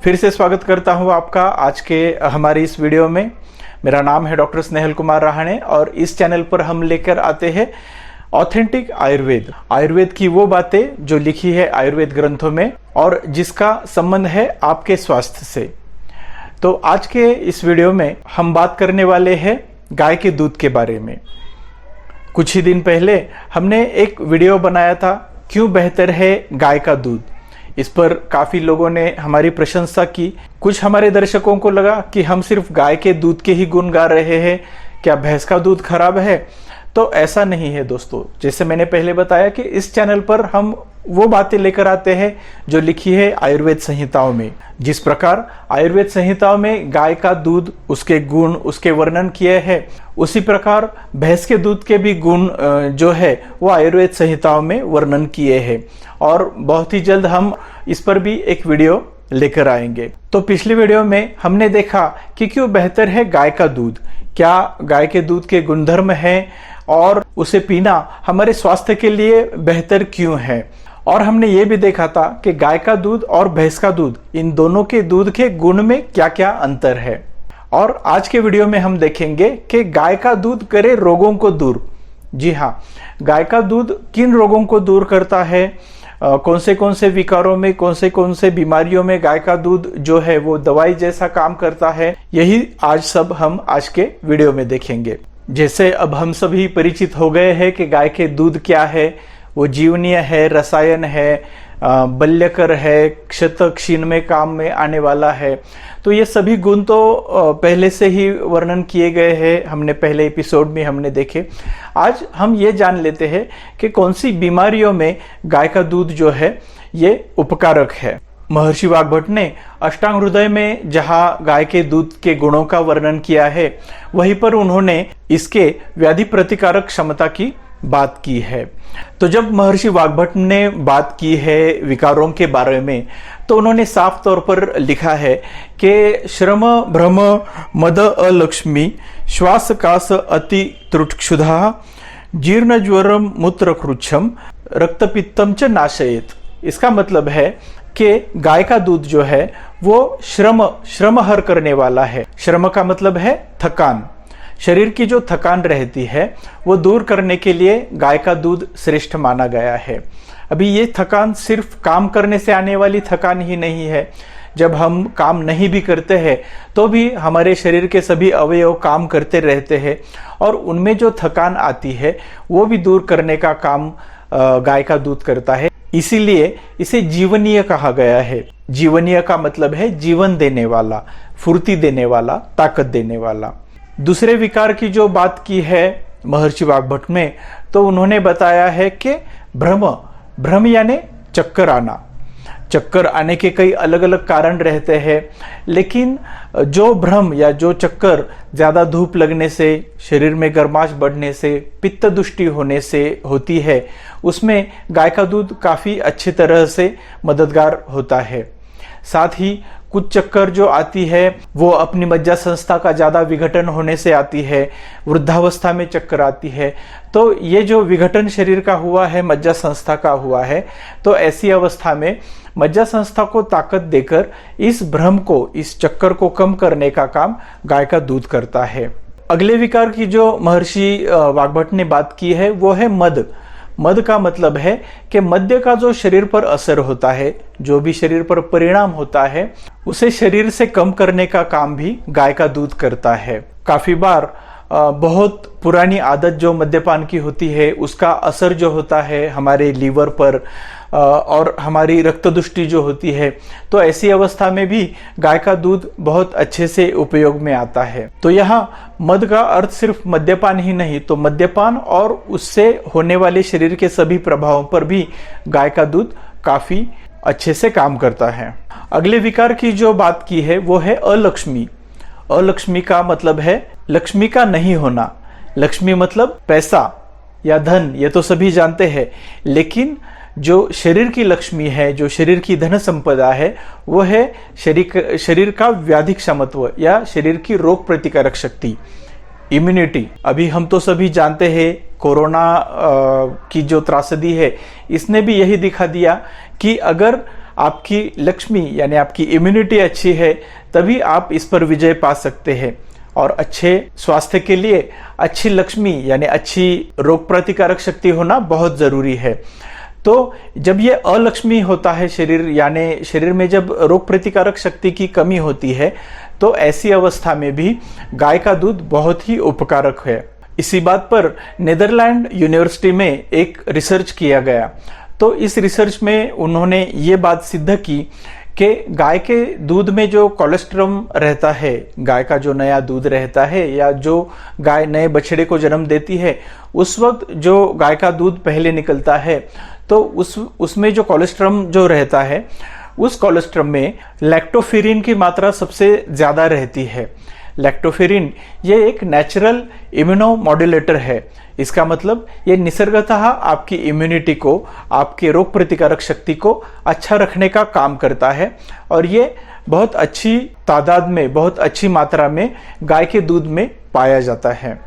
फिर से स्वागत करता हूं आपका आज के हमारी इस वीडियो में। मेरा नाम है डॉक्टर स्नेहल कुमार रहाणे और इस चैनल पर हम लेकर आते हैं ऑथेंटिक आयुर्वेद की वो बातें जो लिखी है आयुर्वेद ग्रंथों में और जिसका संबंध है आपके स्वास्थ्य से। तो आज के इस वीडियो में हम बात करने वाले हैं गाय के दूध के बारे में। कुछ ही दिन पहले हमने एक वीडियो बनाया था, क्यों बेहतर है गाय का दूध। इस पर काफ़ी लोगों ने हमारी प्रशंसा की। कुछ हमारे दर्शकों को लगा कि हम सिर्फ गाय के दूध के ही गुण गा रहे हैं, क्या भैंस का दूध खराब है? तो ऐसा नहीं है दोस्तों। जैसे मैंने पहले बताया कि इस चैनल पर हम वो बातें लेकर आते हैं जो लिखी है आयुर्वेद संहिताओं में। जिस प्रकार आयुर्वेद संहिताओं में गाय का दूध, उसके गुण, उसके वर्णन किए हैं, उसी प्रकार भैंस के दूध के भी गुण जो है वो आयुर्वेद संहिताओं में वर्णन किए हैं और बहुत ही जल्द हम इस पर भी एक वीडियो लेकर आएंगे। तो पिछली वीडियो में हमने देखा कि क्यों बेहतर है गाय का दूध, क्या गाय के दूध के गुणधर्म हैं और उसे पीना हमारे स्वास्थ्य के लिए बेहतर क्यों है। और हमने ये भी देखा था कि गाय का दूध और भैंस का दूध, इन दोनों के दूध के गुण में क्या क्या अंतर है। और आज के वीडियो में हम देखेंगे कि गाय का दूध करे रोगों को दूर। जी हाँ, गाय का दूध किन रोगों को दूर करता है, कौन से विकारों में, कौन से बीमारियों में गाय का दूध जो है वो दवाई जैसा काम करता है, यही आज सब हम आज के वीडियो में देखेंगे। जैसे अब हम सभी परिचित हो गए हैं कि गाय के दूध क्या है, वो जीवनीय है, रसायन है, बल्यकर है, क्षत क्षीण में काम में आने वाला है। तो ये सभी गुण तो पहले से ही वर्णन किए गए हैं, हमने पहले एपिसोड में हमने देखे। आज हम ये जान लेते हैं कि कौन सी बीमारियों में गाय का दूध जो है ये उपकारक है। महर्षि वाग्भट ने अष्टांग हृदय में जहाँ गाय के दूध के गुणों का वर्णन किया है, वहीं पर उन्होंने इसके व्याधि प्रतिकारक क्षमता की बात की है। तो जब महर्षि वाग्भट ने बात की है विकारों के बारे में, तो उन्होंने साफ तौर पर लिखा है कि श्रम भ्रम मद अलक्ष्मी श्वास कास अति त्रुटक्षुधा जीर्ण ज्वरम मूत्रकृच्छम रक्तपित्तम च नाशयेत। इसका मतलब है कि गाय का दूध जो है वो श्रम हर करने वाला है। श्रम का मतलब है थकान। शरीर की जो थकान रहती है वो दूर करने के लिए गाय का दूध श्रेष्ठ माना गया है। अभी ये थकान सिर्फ काम करने से आने वाली थकान ही नहीं है। जब हम काम नहीं भी करते हैं तो भी हमारे शरीर के सभी अवयव काम करते रहते हैं और उनमें जो थकान आती है वो भी दूर करने का काम गाय का दूध करता है। इसीलिए इसे जीवनीय कहा गया है। जीवनीय का मतलब है जीवन देने वाला, फुर्ती देने वाला, ताकत देने वाला। दूसरे विकार की जो बात की है महर्षि वाग्भट में, तो उन्होंने बताया है कि भ्रम यानी चक्कर आना। चक्कर आने के कई अलग अलग कारण रहते हैं, लेकिन जो भ्रम या जो चक्कर ज़्यादा धूप लगने से, शरीर में गर्माश बढ़ने से, पित्त दुष्टि होने से होती है, उसमें गाय का दूध काफ़ी अच्छी तरह से मददगार होता है। साथ ही कुछ चक्कर जो आती है वो अपनी मज्जा संस्था का ज़्यादा विघटन होने से आती है, वृद्धावस्था में चक्कर आती है। तो ये जो विघटन शरीर का हुआ है, मज्जा संस्था का हुआ है, तो ऐसी अवस्था में मज्जा संस्था को ताकत देकर इस भ्रम को, इस चक्कर को कम करने का काम गाय का दूध करता है। अगले विकार की जो महर्षि वाग्भट ने बात की है वो है मद। मद का मतलब है कि मद्य का जो शरीर पर असर होता है, जो भी शरीर पर परिणाम होता है, उसे शरीर से कम करने का काम भी गाय का दूध करता है। काफी बार बहुत पुरानी आदत जो मद्यपान की होती है उसका असर जो होता है हमारे लीवर पर और हमारी रक्तदुष्टि जो होती है, तो ऐसी अवस्था में भी गाय का दूध बहुत अच्छे से उपयोग में आता है। तो यहाँ मद का अर्थ सिर्फ मद्यपान ही नहीं, तो मद्यपान और उससे होने वाले शरीर के सभी प्रभावों पर भी गाय का दूध काफी अच्छे से काम करता है। अगले विकार की जो बात की है वो है अलक्ष्मी। अलक्ष्मी का मतलब है लक्ष्मी का नहीं होना। लक्ष्मी मतलब पैसा या धन, ये तो सभी जानते हैं, लेकिन जो शरीर की लक्ष्मी है, जो शरीर की धन संपदा है, वो है शरीर का व्याधि क्षमत्व या शरीर की रोग प्रतिकारक शक्ति, इम्यूनिटी। अभी हम तो सभी जानते हैं कोरोना की जो त्रासदी है, इसने भी यही दिखा दिया कि अगर आपकी लक्ष्मी यानी आपकी इम्यूनिटी अच्छी है, तभी आप इस पर विजय पा सकते हैं। और अच्छे स्वास्थ्य के लिए अच्छी लक्ष्मी यानी अच्छी रोग प्रतिकारक शक्ति होना बहुत जरूरी है। तो जब ये अलक्ष्मी होता है शरीर, यानी शरीर में जब रोग प्रतिकारक शक्ति की कमी होती है, तो ऐसी अवस्था में भी गाय का दूध बहुत ही उपकारक है। इसी बात पर नीदरलैंड यूनिवर्सिटी में एक रिसर्च किया गया। तो इस रिसर्च में उन्होंने ये बात सिद्ध की कि गाय के दूध में जो कोलेस्ट्रॉल रहता है, गाय का जो नया दूध रहता है या जो गाय नए बछड़े को जन्म देती है, उस वक्त जो गाय का दूध पहले निकलता है, तो उसमें जो कोलेस्ट्रॉल जो रहता है, उस कोलेस्ट्रॉल में लैक्टोफेरिन की मात्रा सबसे ज्यादा रहती है। लैक्टोफेरिन ये एक नेचुरल इम्यूनोमॉड्यूलेटर है। इसका मतलब ये निसर्गतः आपकी इम्यूनिटी को, आपके रोग प्रतिकारक शक्ति को अच्छा रखने का काम करता है, और ये बहुत अच्छी तादाद में, बहुत अच्छी मात्रा में गाय के दूध में पाया जाता है।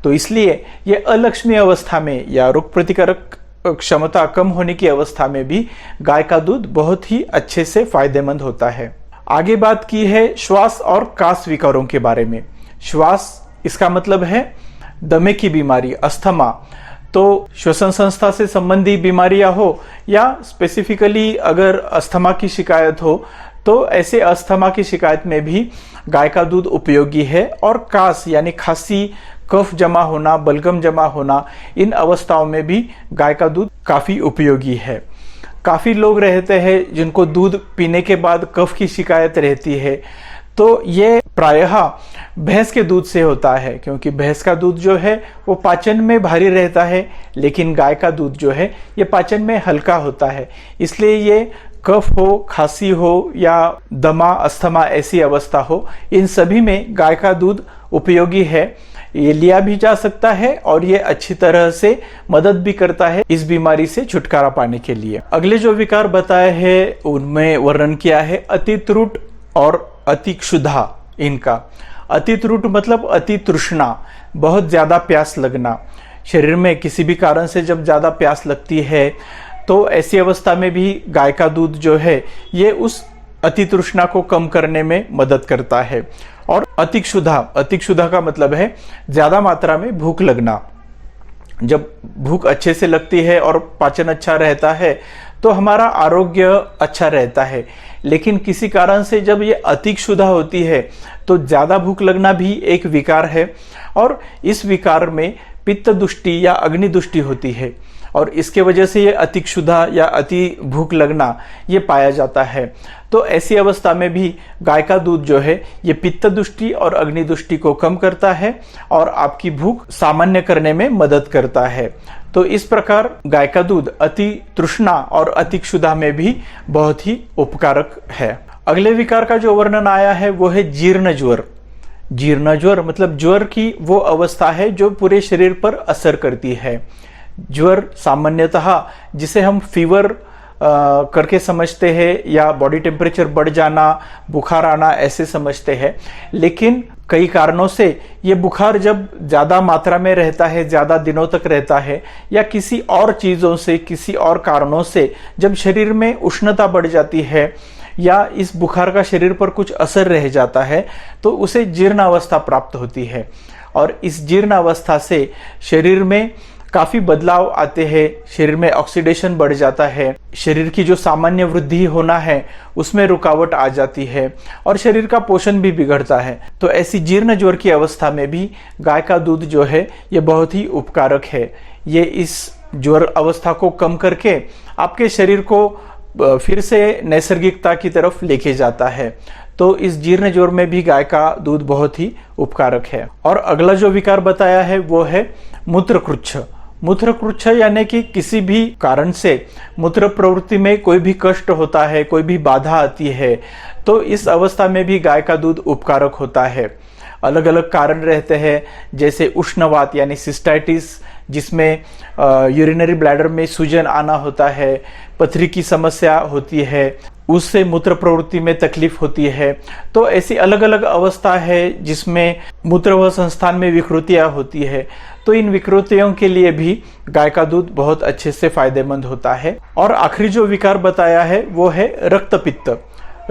तो इसलिए ये अलक्ष्मी अवस्था में या रोग प्रतिकारक क्षमता कम होने की अवस्था में भी गाय का दूध बहुत ही अच्छे से फायदेमंद होता है। आगे बात की है श्वास और कास विकारों के बारे में। श्वास, इसका मतलब है दमे की बीमारी, अस्थमा। तो श्वसन संस्था से संबंधी बीमारियां हो या स्पेसिफिकली अगर अस्थमा की शिकायत हो, तो ऐसे अस्थमा की शिकायत में भी गाय का दूध उपयोगी है। और कास यानी खांसी, कफ जमा होना, बलगम जमा होना, इन अवस्थाओं में भी गाय का दूध काफी उपयोगी है। काफी लोग रहते हैं जिनको दूध पीने के बाद कफ की शिकायत रहती है, तो ये प्रायः भैंस के दूध से होता है, क्योंकि भैंस का दूध जो है वो पाचन में भारी रहता है, लेकिन गाय का दूध जो है ये पाचन में हल्का होता है। इसलिए ये कफ हो, खांसी हो या दमा, अस्थमा ऐसी अवस्था हो, इन सभी में गाय का दूध उपयोगी है। ये लिया भी जा सकता है और ये अच्छी तरह से मदद भी करता है इस बीमारी से छुटकारा पाने के लिए। अगले जो विकार बताए हैं उनमें वर्णन किया है अतित्रुट और अतिक्षुधा। इनका अतित्रुट मतलब अति तृष्णा, बहुत ज्यादा प्यास लगना। शरीर में किसी भी कारण से जब ज्यादा प्यास लगती है, तो ऐसी अवस्था में भी गाय का दूध जो है ये उस अति तृष्णा को कम करने में मदद करता है। और अतिक्षुधा, अतिक्षुधा का मतलब है ज्यादा मात्रा में भूख लगना। जब भूख अच्छे से लगती है और पाचन अच्छा रहता है, तो हमारा आरोग्य अच्छा रहता है। लेकिन किसी कारण से जब ये अतिक्षुधा होती है, तो ज्यादा भूख लगना भी एक विकार है, और इस विकार में पित्त दुष्टि या अग्नि दुष्टि होती है, और इसके वजह से ये अतिक्षुधा या अति भूख लगना ये पाया जाता है। तो ऐसी अवस्था में भी गाय का दूध जो है ये पित्त दुष्टि और अग्नि दुष्टि को कम करता है और आपकी भूख सामान्य करने में मदद करता है। तो इस प्रकार गाय का दूध अति तृष्णा और अतिक्षुधा में भी बहुत ही उपकारक है। अगले विकार का जो वर्णन आया है वो है जीर्ण ज्वर। जीर्ण ज्वर मतलब ज्वर की वो अवस्था है जो पूरे शरीर पर असर करती है। ज्वर सामान्यतः जिसे हम फीवर करके समझते हैं या बॉडी टेम्परेचर बढ़ जाना, बुखार आना ऐसे समझते हैं, लेकिन कई कारणों से ये बुखार जब ज़्यादा मात्रा में रहता है, ज़्यादा दिनों तक रहता है, या किसी और चीज़ों से, किसी और कारणों से जब शरीर में उष्णता बढ़ जाती है या इस बुखार का शरीर पर कुछ असर रह जाता है, तो उसे जीर्ण अवस्था प्राप्त होती है। और इस जीर्ण अवस्था से शरीर में काफी बदलाव आते हैं, शरीर में ऑक्सीडेशन बढ़ जाता है, शरीर की जो सामान्य वृद्धि होना है उसमें रुकावट आ जाती है और शरीर का पोषण भी बिगड़ता है। तो ऐसी जीर्ण ज्वर की अवस्था में भी गाय का दूध जो है ये बहुत ही उपकारक है। ये इस ज्वर अवस्था को कम करके आपके शरीर को फिर से नैसर्गिकता की तरफ लेके जाता है। तो इस जीर्ण ज्वर में भी गाय का दूध बहुत ही उपकारक है। और अगला जो विकार बताया है वो है मूत्रकृच्छ। मूत्रकृच्छ यानी कि किसी भी कारण से मूत्र प्रवृत्ति में कोई भी कष्ट होता है, कोई भी बाधा आती है, तो इस अवस्था में भी गाय का दूध उपकारक होता है। अलग अलग कारण रहते हैं, जैसे उष्णवात यानी सिस्टाइटिस, जिसमें यूरिनरी ब्लैडर में सूजन आना होता है, पथरी की समस्या होती है, उससे मूत्र प्रवृत्ति में तकलीफ होती है। तो ऐसी अलग अलग अवस्था है जिसमें मूत्र व संस्थान में विकृतियां होती है। तो इन विकृतियों के लिए भी गाय का दूध बहुत अच्छे से फायदेमंद होता है। और आखिरी जो विकार बताया है वो है रक्तपित्त।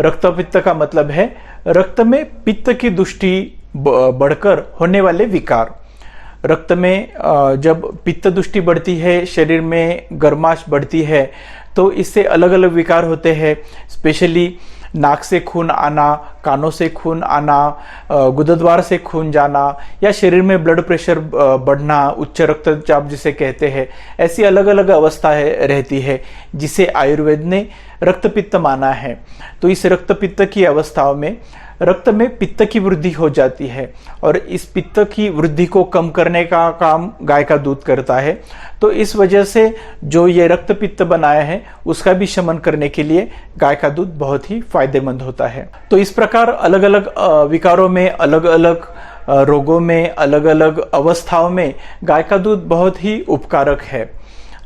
रक्तपित्त का मतलब है रक्त में पित्त की दुष्टि बढ़कर होने वाले विकार। रक्त में जब पित्त दुष्टि बढ़ती है, शरीर में गर्माश बढ़ती है, तो इससे अलग अलग विकार होते हैं। स्पेशली नाक से खून आना, कानों से खून आना, गुदद्वार से खून जाना, या शरीर में ब्लड प्रेशर बढ़ना, उच्च रक्तचाप जिसे कहते हैं, ऐसी अलग अलग अवस्थाएं रहती है जिसे आयुर्वेद ने रक्तपित्त माना है। तो इस रक्तपित्त की अवस्थाओं में रक्त में पित्त की वृद्धि हो जाती है और इस पित्त की वृद्धि को कम करने का काम गाय का दूध करता है। तो इस वजह से जो ये रक्तपित्त बनाया है उसका भी शमन करने के लिए गाय का दूध बहुत ही फायदेमंद होता है। तो इस प्रकार अलग अलग विकारों में, अलग अलग रोगों में, अलग अलग अवस्थाओं में गाय का दूध बहुत ही उपकारक है।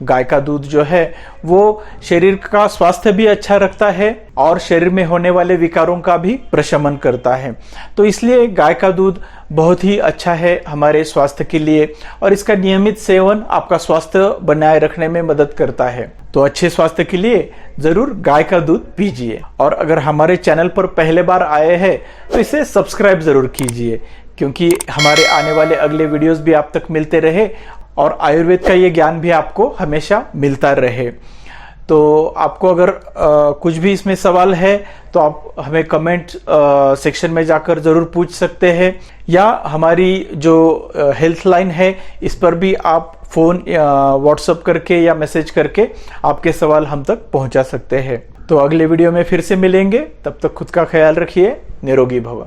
गाय का दूध जो है वो शरीर का स्वास्थ्य भी अच्छा रखता है और शरीर में होने वाले विकारों का भी प्रशमन करता है। तो इसलिए गाय का दूध बहुत ही अच्छा है हमारे स्वास्थ्य के लिए और इसका नियमित सेवन आपका स्वास्थ्य बनाए रखने में मदद करता है। तो अच्छे स्वास्थ्य के लिए जरूर गाय का दूध पीजिए। और अगर हमारे चैनल पर पहले बार आए हैं तो इसे सब्सक्राइब जरूर कीजिए, क्योंकि हमारे आने वाले अगले वीडियोस भी आप तक मिलते रहे और आयुर्वेद का ये ज्ञान भी आपको हमेशा मिलता रहे। तो आपको अगर कुछ भी इसमें सवाल है तो आप हमें कमेंट सेक्शन में जाकर ज़रूर पूछ सकते हैं, या हमारी जो हेल्थ लाइन है इस पर भी आप फ़ोन व्हाट्सएप करके या मैसेज करके आपके सवाल हम तक पहुंचा सकते हैं। तो अगले वीडियो में फिर से मिलेंगे, तब तक खुद का ख्याल रखिए। निरोगी भव।